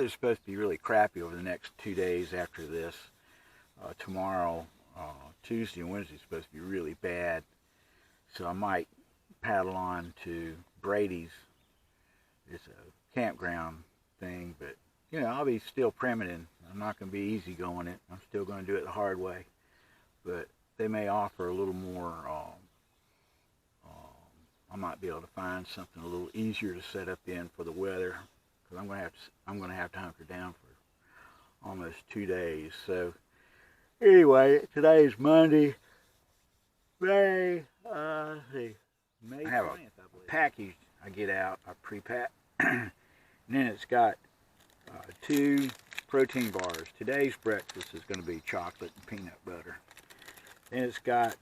weather's supposed to be really crappy over the next 2 days after this. Tomorrow, Tuesday and Wednesday is supposed to be really bad. So I might paddle on to Brady's. It's a campground thing, but you know, I'll be still primitive. I'm not going to be easy going it. I'm still going to do it the hard way. But they may offer a little more. I might be able to find something a little easier to set up in for the weather, because I'm going to have to hunker down for almost 2 days. So anyway, today is Monday. May 20th, I have a package I get out. I pre-pack, and then it's got 2 protein bars. Today's breakfast is going to be chocolate and peanut butter. Then it's got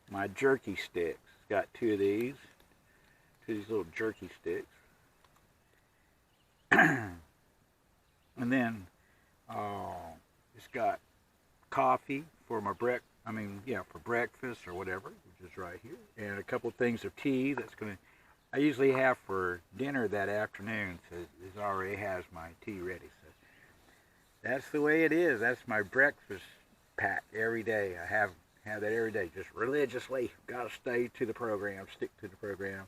my jerky sticks. It's got 2 of these little jerky sticks. And then it's got coffee for my for breakfast or whatever, which is right here, and a couple of things of tea I usually have for dinner that afternoon, so it already has my tea ready. So that's the way it is. That's my breakfast pack every day. I have that every day, just religiously. Got to stay to the program, stick to the program.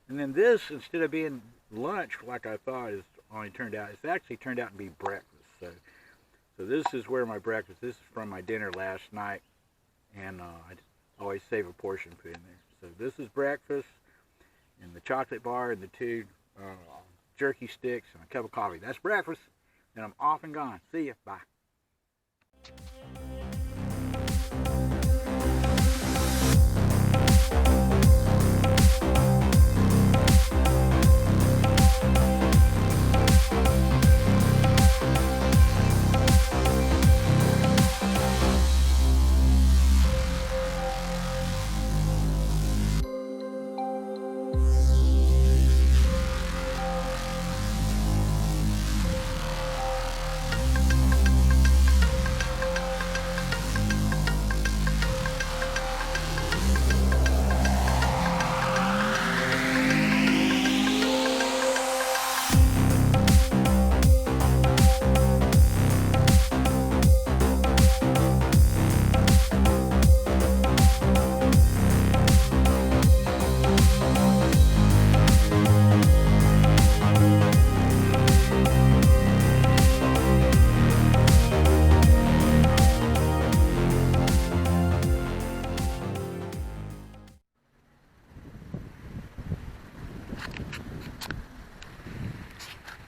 And then this, instead of being lunch like I thought, it's actually turned out to be breakfast. So this is where my breakfast. This is from my dinner last night, and I always save a portion to put in there. So this is breakfast, and the chocolate bar, and the 2 jerky sticks, and a cup of coffee. That's breakfast, and I'm off and gone. See ya. Bye.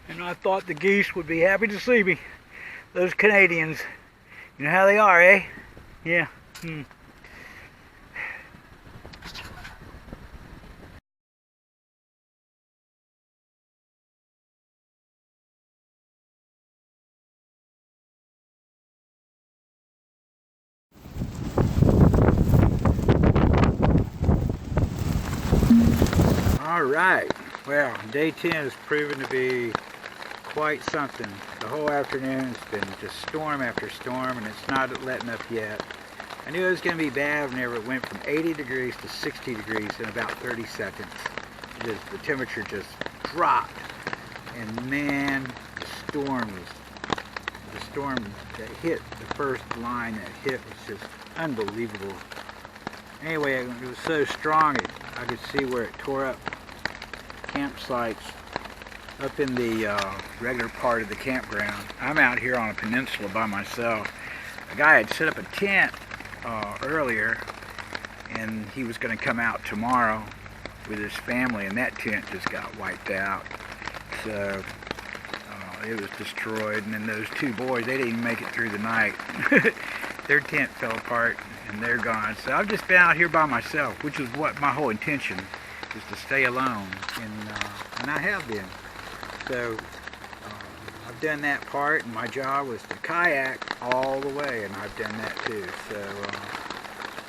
And I thought the geese would be happy to see me. Those Canadians. You know how they are, eh? Yeah. All right. Well, day 10 has proven to be quite something. The whole afternoon has been just storm after storm, and it's not letting up yet. I knew it was going to be bad whenever it went from 80 degrees to 60 degrees in about 30 seconds. The temperature just dropped, and man, the storm that hit, the first line that hit was just unbelievable. Anyway, it was so strong I could see where it tore up campsites up in the regular part of the campground. I'm out here on a peninsula by myself. A guy had set up a tent earlier, and he was going to come out tomorrow with his family, and that tent just got wiped out. So it was destroyed, and then those 2 boys, they didn't even make it through the night. Their tent fell apart, and they're gone. So I've just been out here by myself, which is what my whole intention is, to stay alone, and I have been. So I've done that part, and my job was to kayak all the way, and I've done that too. So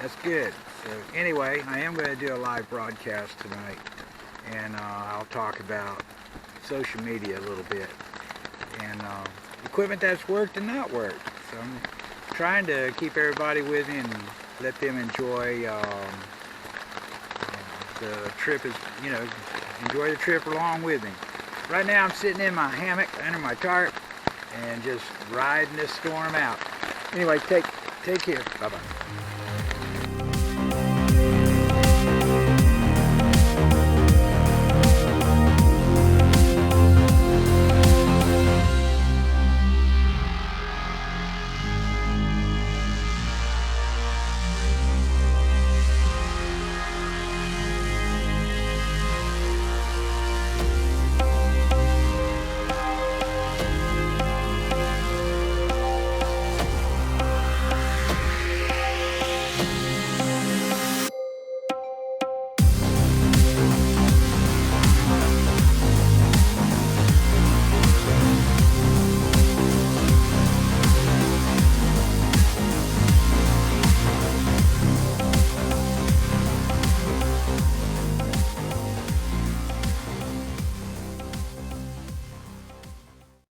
that's good. So anyway, I am going to do a live broadcast tonight, and I'll talk about social media a little bit, and equipment that's worked and not worked. So I'm trying to keep everybody with me and let them enjoy the trip, enjoy the trip along with me. Right now I'm sitting in my hammock under my tarp, and just riding this storm out. Anyway, take care. Bye-bye.